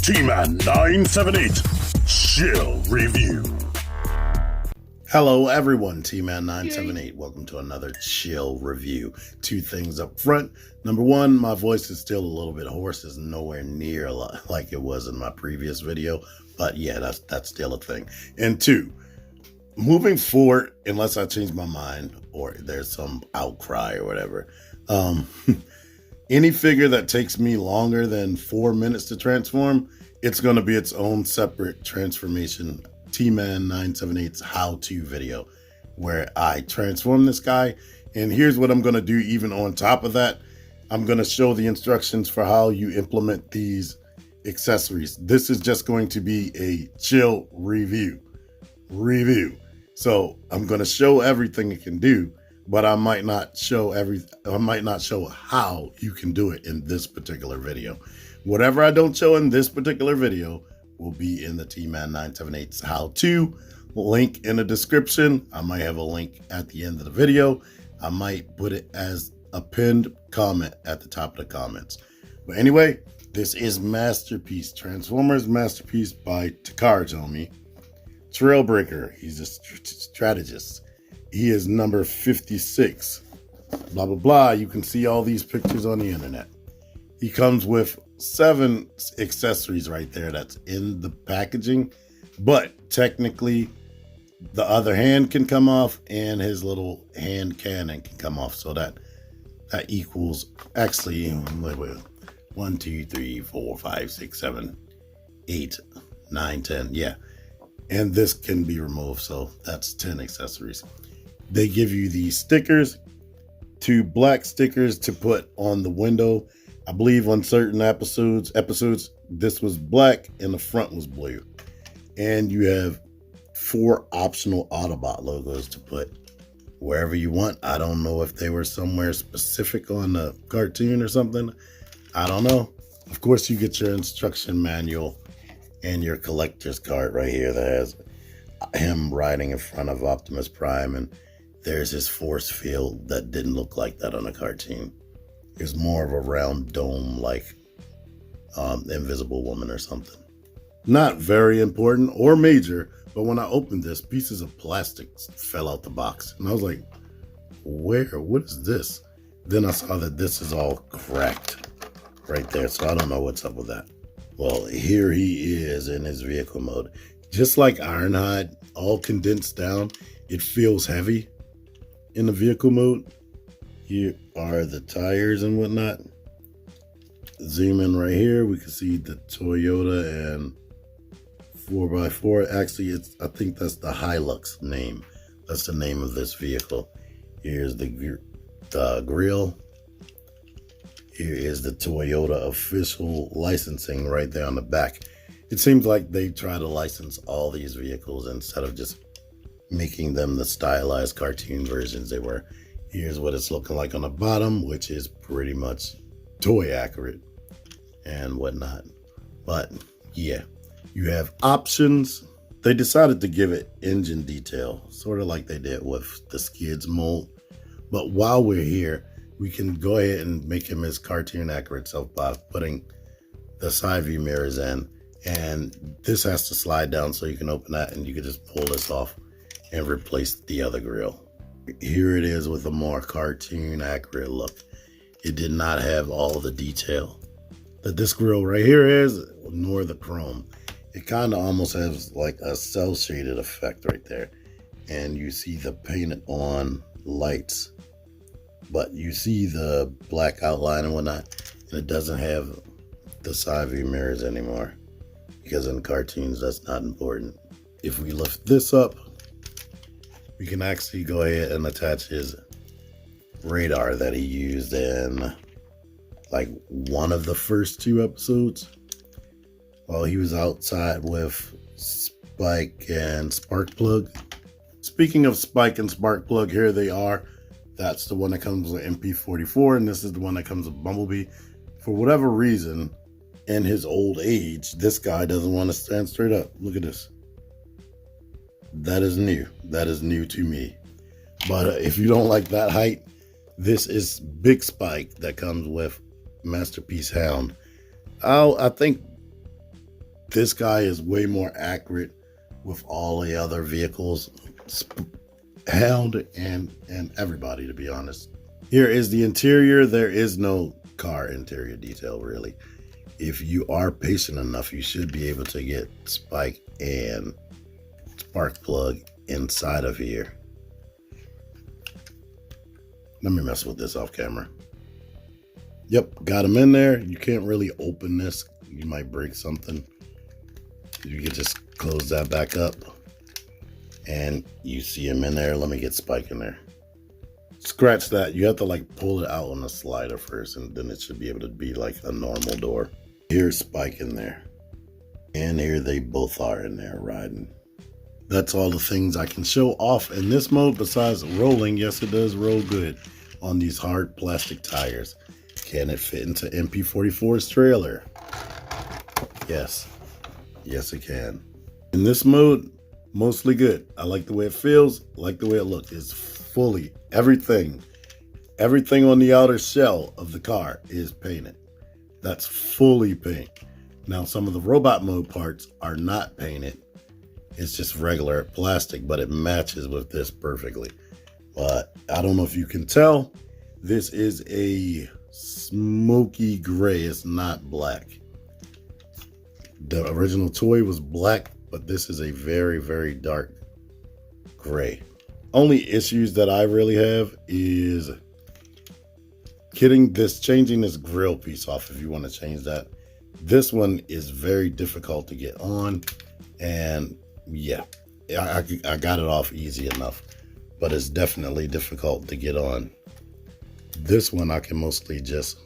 T-Man 978 Chill Review. Hello everyone, T-Man 978. Welcome to another chill review. Two things up front. Number one, my voice is still a little bit hoarse. It's nowhere near like it was in my previous video. But yeah, that's still a thing. And two, moving forward, unless I change my mind or there's some outcry or whatever, any figure that takes me longer than 4 minutes to transform, it's going to be its own separate transformation T-Man 978's how-to video where I transform this guy. And here's what I'm going to do even on top of that. I'm going to show the instructions for how you implement these accessories. This is just going to be a chill review. So I'm going to show everything it can do, but I might not show how you can do it in this particular video. Whatever I don't show in this particular video will be in the T-Man 978's how-to. Link in the description. I might have a link at the end of the video. I might put it as a pinned comment at the top of the comments. But anyway, this is Masterpiece, Transformers Masterpiece by Takara Trailbreaker. He's a strategist. He is number 56. Blah, blah, blah. You can see all these pictures on the internet. He comes with 7 accessories right there that's in the packaging. But technically, the other hand can come off and his little hand cannon can come off. So that equals, actually, 1, 2, 3, 4, 5, 6, 7, 8, 9, 10. Yeah. And this can be removed. So that's 10 accessories. They give you these stickers, 2 black stickers to put on the window. I believe on certain episodes, this was black and the front was blue. And you have 4 optional Autobot logos to put wherever you want. I don't know if they were somewhere specific on the cartoon or something. I don't know. Of course, you get your instruction manual and your collector's card right here that has him riding in front of Optimus Prime, and there's his force field that didn't look like that on a cartoon. It's more of a round dome like Invisible Woman or something. Not very important or major, but when I opened this, pieces of plastic fell out the box. And I was like, where? What is this? Then I saw that this is all cracked right there. So I don't know what's up with that. Well, here he is in his vehicle mode. Just like Ironhide, all condensed down, it feels heavy in the vehicle mode. Here are the tires and whatnot. Zoom in right here. We can see the Toyota and 4x4. Actually, I think that's the Hilux name. That's the name of this vehicle. Here's the grill. Here is the Toyota official licensing right there on the back. It seems like they try to license all these vehicles instead of just making them the stylized cartoon versions they were. Here's what it's looking like on the bottom, which is pretty much toy accurate and whatnot. But yeah, you have options. They decided to give it engine detail, sort of like they did with the Skids mold. But while we're here, we can go ahead and make him his cartoon accurate self by putting the side view mirrors in. And this has to slide down so you can open that and you can just pull this off and replace the other grill. Here it is with a more cartoon accurate look. It did not have all the detail that this grill right here has, nor the chrome. It kind of almost has like a cell shaded effect right there. And you see the painted on lights, but you see the black outline and whatnot. And it doesn't have the side view mirrors anymore because in cartoons, that's not important. If we lift this up, we can actually go ahead and attach his radar that he used in like one of the first 2 episodes while he was outside with Spike and Sparkplug. Speaking of Spike and Sparkplug, here they are. That's the one that comes with MP-54, and this is the one that comes with Bumblebee. For whatever reason, in his old age, this guy doesn't want to stand straight up. Look at this. That is new. That is new to me. But if you don't like that height, this is Big Spike that comes with Masterpiece Hound. I think this guy is way more accurate with all the other vehicles, Hound and everybody, to be honest. Here is the interior. There is no car interior detail, really. If you are patient enough, you should be able to get spike and spark plug inside of here. Let me mess with this off camera. Yep, got them in there. You can't really open this. You might break something. You can just close that back up and you see him in there. Let me get spike in there. Scratch that. You have to like pull it out on the slider first, and then it should be able to be like a normal door. Here's spike in there. And here they both are in there riding. That's all the things I can show off in this mode besides rolling. Yes, it does roll good on these hard plastic tires. Can it fit into MP-54's trailer? Yes. Yes, it can. In this mode, mostly good. I like the way it feels, like the way it looks. It's fully everything on the outer shell of the car is painted. That's fully paint. Now, some of the robot mode parts are not painted. It's just regular plastic, but it matches with this perfectly. But I don't know if you can tell, this is a smoky gray. It's not black. The original toy was black, but this is a very, very dark gray. Only issues that I really have is changing this grill piece off if you want to change that. This one is very difficult to get on, and yeah, I got it off easy enough, but it's definitely difficult to get on. This one I can mostly just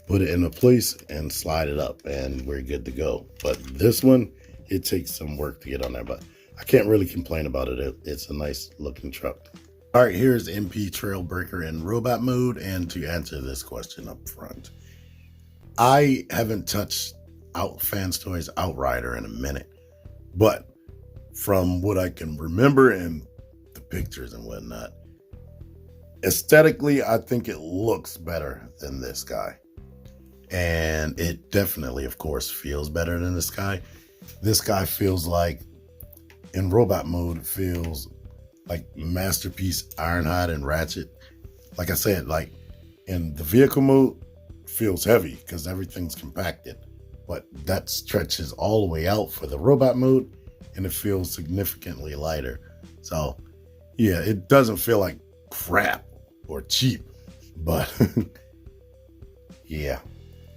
put it in a place and slide it up and we're good to go. But this one, it takes some work to get on there, but I can't really complain about it. It's a nice looking truck. All right, here's MP Trailbreaker in robot mode. And to answer this question up front, I haven't touched Fans Toys Outrider in a minute, but from what I can remember and the pictures and whatnot, aesthetically, I think it looks better than this guy. And it definitely, of course, feels better than this guy. This guy feels like, in robot mode, it feels like Masterpiece, Ironhide, and Ratchet. Like I said, like in the vehicle mode, feels heavy because everything's compacted. But that stretches all the way out for the robot mode, and it feels significantly lighter. So, yeah, it doesn't feel like crap or cheap, but yeah.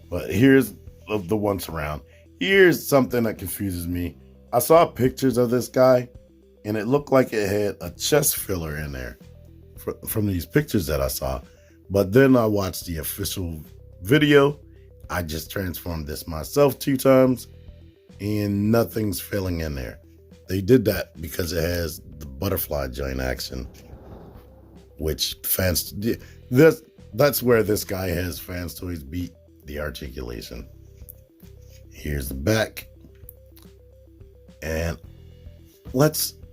But here's the once around. Here's something that confuses me. I saw pictures of this guy, and it looked like it had a chest filler in there from these pictures that I saw. But then I watched the official video. I just transformed this myself 2 times, and nothing's filling in there. They did that because it has the butterfly joint action, which that's where this guy has Fans Toys beat the Articulation. Here's the back. And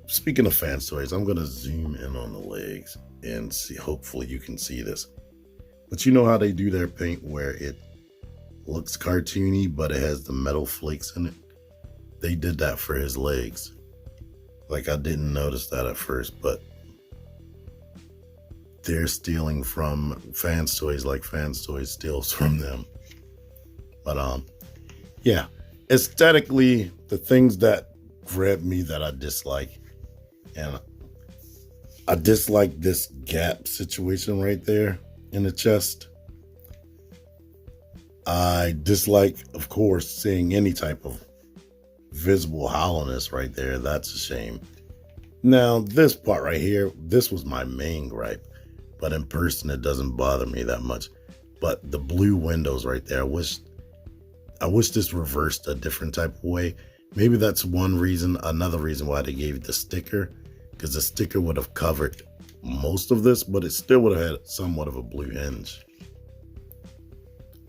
speaking of Fans Toys, I'm going to zoom in on the legs and see, hopefully you can see this. But you know how they do their paint where it looks cartoony, but it has the metal flakes in it? They did that for his legs. Like, I didn't notice that at first, but they're stealing from Fans Toys like Fans Toys steals from them. But yeah, aesthetically, the things that grab me that I dislike, and I dislike this gap situation right there in the chest. I dislike, of course, seeing any type of visible hollowness right there. That's a shame. Now, this part right here, this was my main gripe, but in person, it doesn't bother me that much. But the blue windows right there, I wish this reversed a different type of way. Maybe that's one reason. Another reason why they gave the sticker, because the sticker would have covered most of this, but it still would have had somewhat of a blue hinge.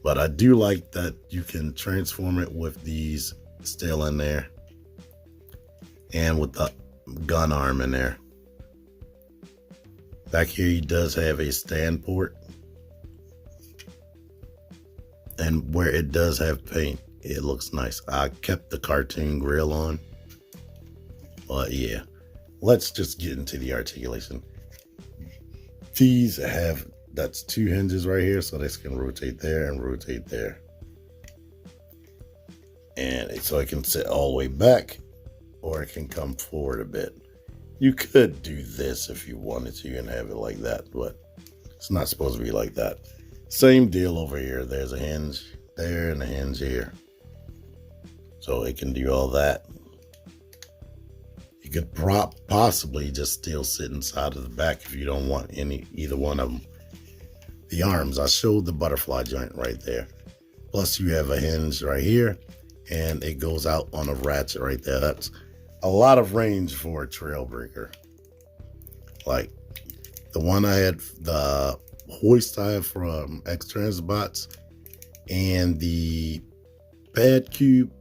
But I do like that you can transform it with these still in there, and with the gun arm in there. Back here, he does have a stand port, and where it does have paint, it looks nice. I kept the cartoon grill on, but yeah, let's just get into the articulation. These have, that's 2 hinges right here, so this can rotate there and rotate there. And so it can sit all the way back, or it can come forward a bit. You could do this if you wanted to and have it like that, but it's not supposed to be like that. Same deal over here. There's a hinge there and a hinge here. So it can do all that. You could possibly just still sit inside of the back if you don't want either one of them. The arms, I showed the butterfly joint right there. Plus you have a hinge right here, and it goes out on a ratchet right there. That's a lot of range for a Trailbreaker. Like the one I had, the hoist I have from X-Transbots, and the Bad Cube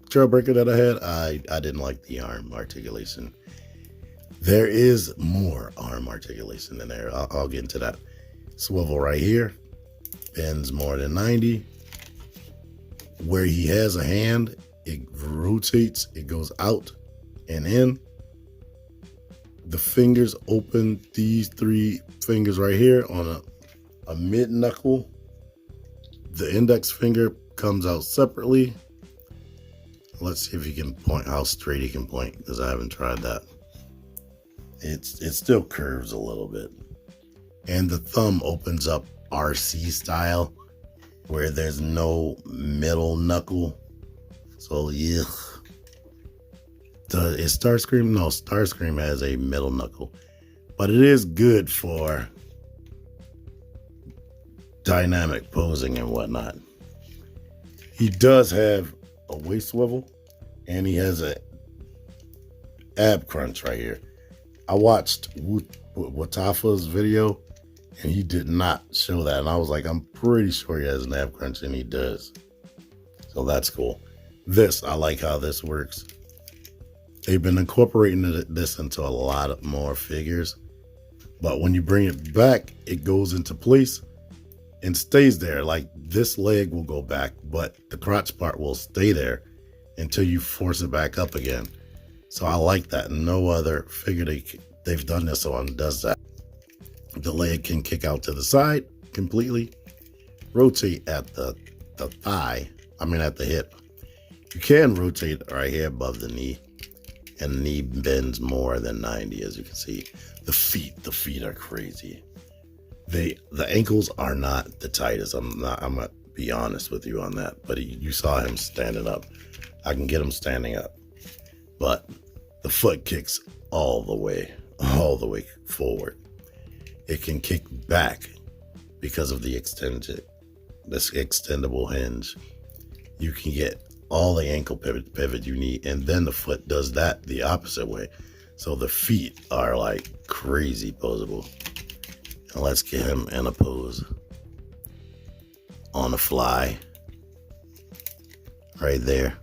Trailbreaker that I had, I didn't like the arm articulation. There is more arm articulation in there. I'll get into that. Swivel right here, bends more than 90. Where he has a hand, it rotates, it goes out and in. The fingers open, these 3 fingers right here on a mid knuckle. The index finger comes out separately. Let's see if he can point, how straight he can point, because I haven't tried that. It still curves a little bit. And the thumb opens up RC style, where there's no middle knuckle. So yeah. Is Starscream? No, Starscream has a middle knuckle. But it is good for dynamic posing and whatnot. He does have a waist swivel, and he has a ab crunch right here. I watched Watafa's video, and he did not show that. And I was like, I'm pretty sure he has an ab crunch, and he does. So that's cool. This, I like how this works. They've been incorporating this into a lot of more figures. But when you bring it back, it goes into place and stays there. Like this leg will go back, but the crotch part will stay there until you force it back up again. So I like that. No other figure they've done this on does that. The leg can kick out to the side completely, rotate at the thigh, at the hip. You can rotate right here above the knee, and the knee bends more than 90, as you can see. The feet are crazy. The ankles are not the tightest. I'm gonna be honest with you on that, but you saw him standing up. I can get him standing up, but the foot kicks all the way forward. It can kick back because of this extendable hinge. You can get all the ankle pivot you need, and then the foot does that the opposite way. So the feet are like crazy posable. And let's get him in a pose on the fly right there.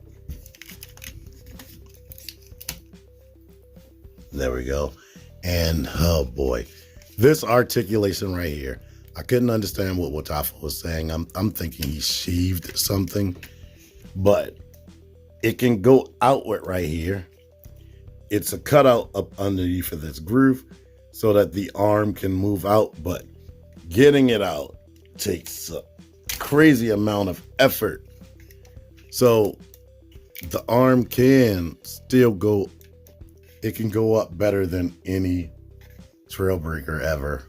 There we go. And oh boy, this articulation right here, I couldn't understand what Watafa was saying. I'm thinking he shaved something, but it can go outward right here. It's a cutout up underneath of this groove so that the arm can move out, but getting it out takes a crazy amount of effort. So the arm can still go, it can go up better than any Trailbreaker ever.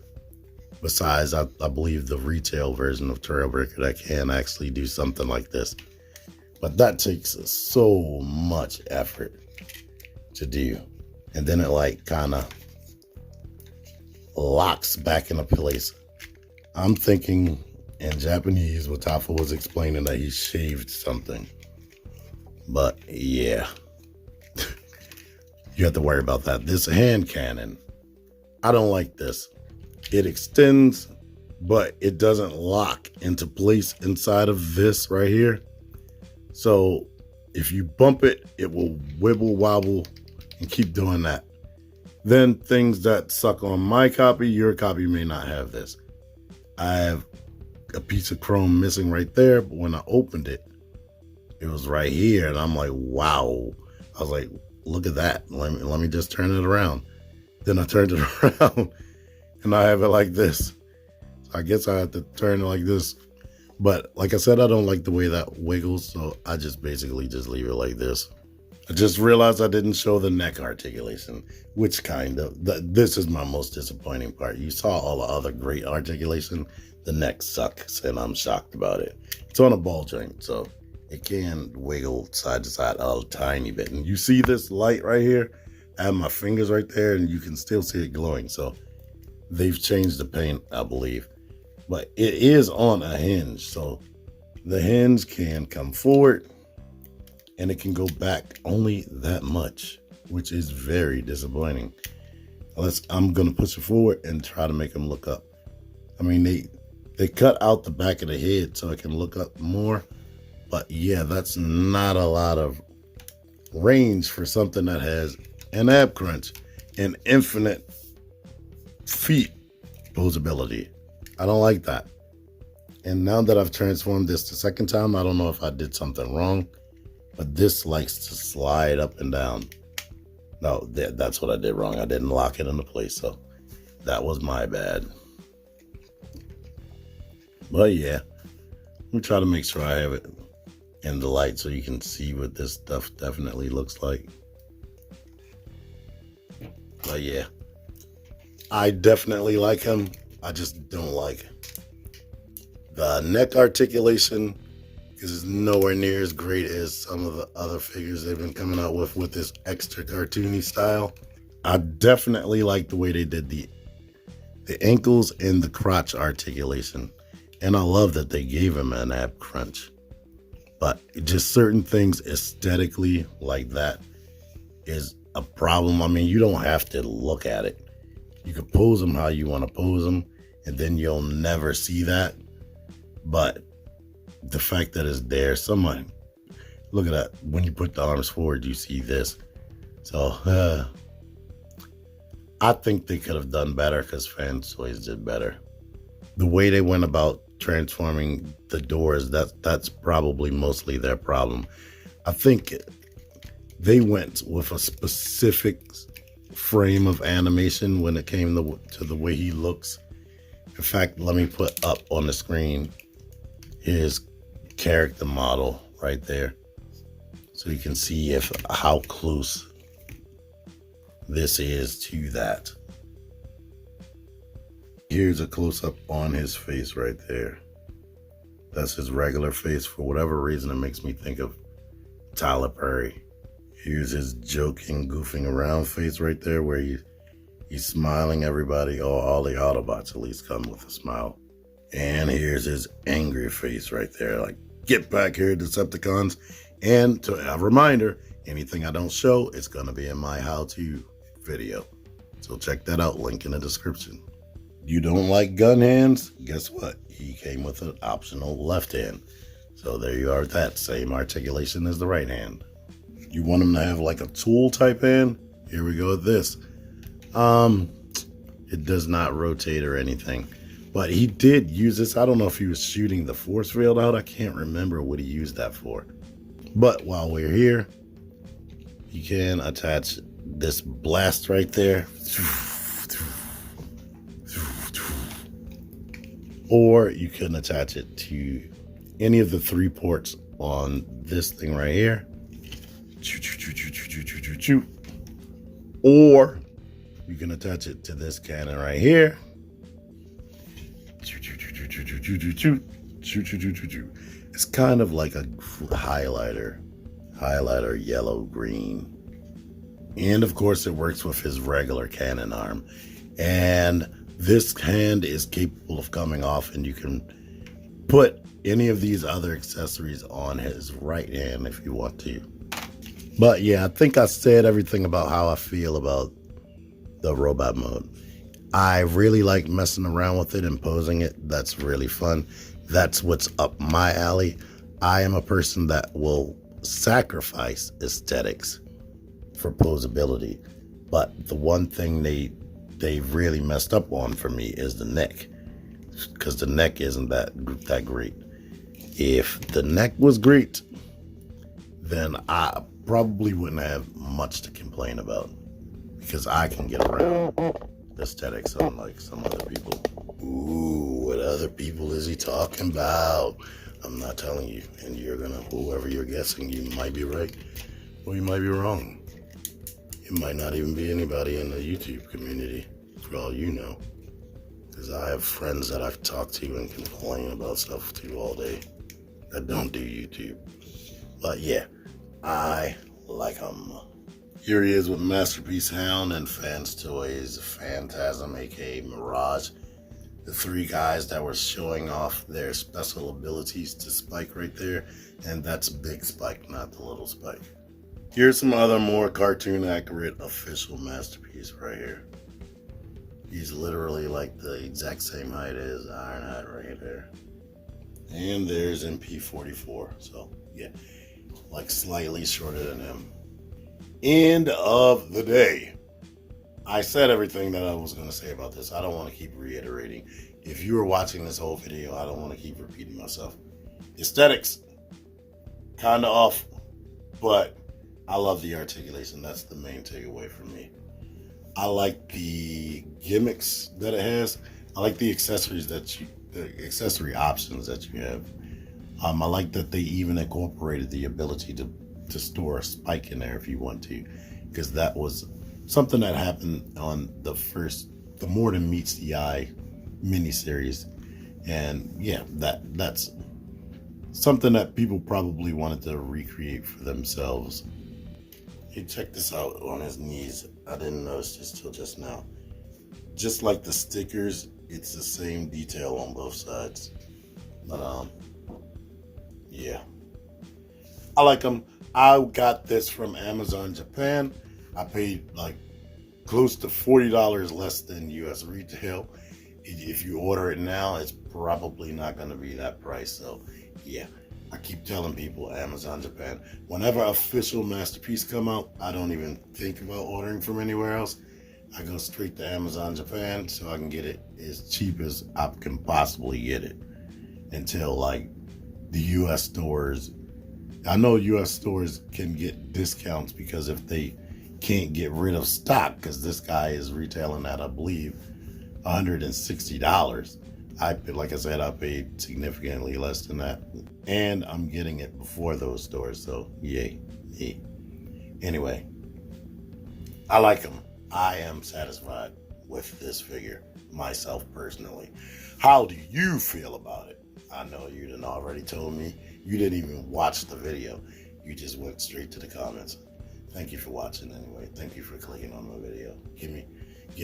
Besides, I believe the retail version of Trailbreaker that can actually do something like this. But that takes so much effort to do. And then it like kind of locks back into place. I'm thinking in Japanese, Watafa was explaining that he shaved something. But yeah, you have to worry about that. This hand cannon, I don't like this. It extends, but it doesn't lock into place inside of this right here. So if you bump it, it will wibble wobble and keep doing that. Then things that suck on my copy, your copy may not have this. I have a piece of chrome missing right there, but when I opened it, it was right here, and I'm like, wow. I was like, look at that. Let me just turn it around. Then I turned it around, and I have it like this. So I guess I have to turn it like this. But like I said, I don't like the way that wiggles, so I just basically just leave it like this. I just realized I didn't show the neck articulation, which this is my most disappointing part. You saw all the other great articulation. The neck sucks, and I'm shocked about it. It's on a ball joint, so it can wiggle side to side a tiny bit. And you see this light right here? I have my fingers right there, and you can still see it glowing. So they've changed the paint, I believe. But it is on a hinge, so the hinge can come forward, and it can go back only that much, which is very disappointing. I'm going to push it forward and try to make them look up. I mean, they cut out the back of the head so it can look up more. But yeah, that's not a lot of range for something that has an ab crunch and infinite feet posability. I don't like that. And now that I've transformed this the second time, I don't know if I did something wrong, but this likes to slide up and down. No, that's what I did wrong. I didn't lock it into place, so that was my bad. But yeah, let me try to make sure I have it in the light so you can see what this stuff definitely looks like. But yeah, I definitely like him. I just don't like the neck articulation, because it's nowhere near as great as some of the other figures they've been coming out with this extra cartoony style. I definitely like the way they did the ankles and the crotch articulation. And I love that they gave him an ab crunch. But just certain things aesthetically like that is a problem. I mean, you don't have to look at it. You can pose them how you want to pose them, and then you'll never see that. But the fact that it's there, someone, look at that. When you put the arms forward, you see this. So I think they could have done better, because Fan Toys did better. The way they went about transforming the doors, that's probably mostly their problem. I think they went with a specific frame of animation when it came to the way he looks. In fact, let me put up on the screen his character model right there, so you can see how close this is to that. Here's a close-up on his face right there. That's his regular face. For whatever reason, it makes me think of Tyler Perry. Here's his joking, goofing around face right there, where he's smiling everybody. All the Autobots at least come with a smile. And here's his angry face right there, like, get back here, Decepticons. And a reminder, anything I don't show, it's going to be in my how-to video. So check that out, link in the description. You don't like gun hands? Guess what? He came with an optional left hand. So there you are with that. Same articulation as the right hand. You want him to have like a tool type hand? Here we go with this. It does not rotate or anything. But he did use this. I don't know if he was shooting the force field out. I can't remember what he used that for. But while we're here, you can attach this blast right there. Or you can attach it to any of the 3 ports on this thing right here. Or you can attach it to this cannon right here. It's kind of like a highlighter yellow, green. And of course it works with his regular cannon arm. And this hand is capable of coming off, and you can put any of these other accessories on his right hand if you want to. But yeah, I think I said everything about how I feel about the robot mode. I really like messing around with it and posing it. That's really fun. That's what's up my alley. I am a person that will sacrifice aesthetics for posability. But the one thing they really messed up on for me is the neck, because the neck isn't that great. If the neck was great, then I probably wouldn't have much to complain about, because I can get around the aesthetics unlike some other people. Ooh, what other people is he talking about? I'm not telling you, and whoever you're guessing, you might be right or you might be wrong. It might not even be anybody in the YouTube community, for all you know, because I have friends that I've talked to and complain about stuff to all day that don't do YouTube. But yeah, I like them. Here he is with Masterpiece Hound and Fans Toys Phantasm, aka Mirage. The three guys that were showing off their special abilities to Spike right there. And that's Big Spike, not the little Spike. Here's some other more cartoon accurate official Masterpiece right here. He's literally like the exact same height as Ironhide right there. And there's MP-54. So yeah, like slightly shorter than him. End of the day. I said everything that I was going to say about this. I don't want to keep reiterating. If you were watching this whole video, I don't want to keep repeating myself. Aesthetics, kind of off, but I love the articulation. That's the main takeaway for me. I like the gimmicks that it has. I like the accessories the accessory options that you have. I like that they even incorporated the ability to store a spike in there if you want to, because that was something that happened on the More Than Meets the Eye miniseries. And yeah, that's something that people probably wanted to recreate for themselves. Hey, check this out on his knees. I didn't notice this till just now. Just like the stickers, it's the same detail on both sides. But yeah, I like them. I got this from Amazon Japan. I paid like close to $40 less than US retail. If you order it now, it's probably not going to be that price. So yeah, I keep telling people Amazon Japan. Whenever official Masterpiece come out, I don't even think about ordering from anywhere else. I go straight to Amazon Japan so I can get it as cheap as I can possibly get it. Until like the US stores, I know US stores can get discounts because if they can't get rid of stock, because this guy is retailing at, I believe, $160. Like I said, I paid significantly less than that, and I'm getting it before those stores, so yay. Anyway, I like them. I am satisfied with this figure, myself personally. How do you feel about it? I know you done already told me. You didn't even watch the video. You just went straight to the comments. Thank you for watching anyway. Thank you for clicking on my video. Give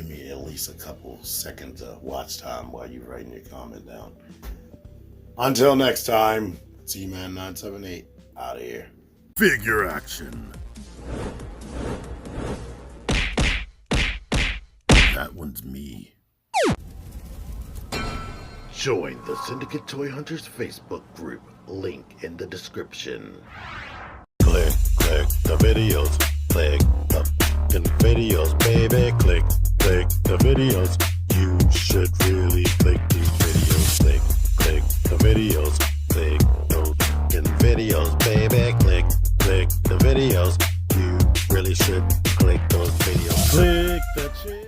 me at least a couple seconds of watch time while you're writing your comment down. Until next time, T-Man978 out of here. Figure action. That one's me. Join the Syndicate Toy Hunters Facebook group. Link in the description. Click the videos. Click the videos, baby. Click the videos. You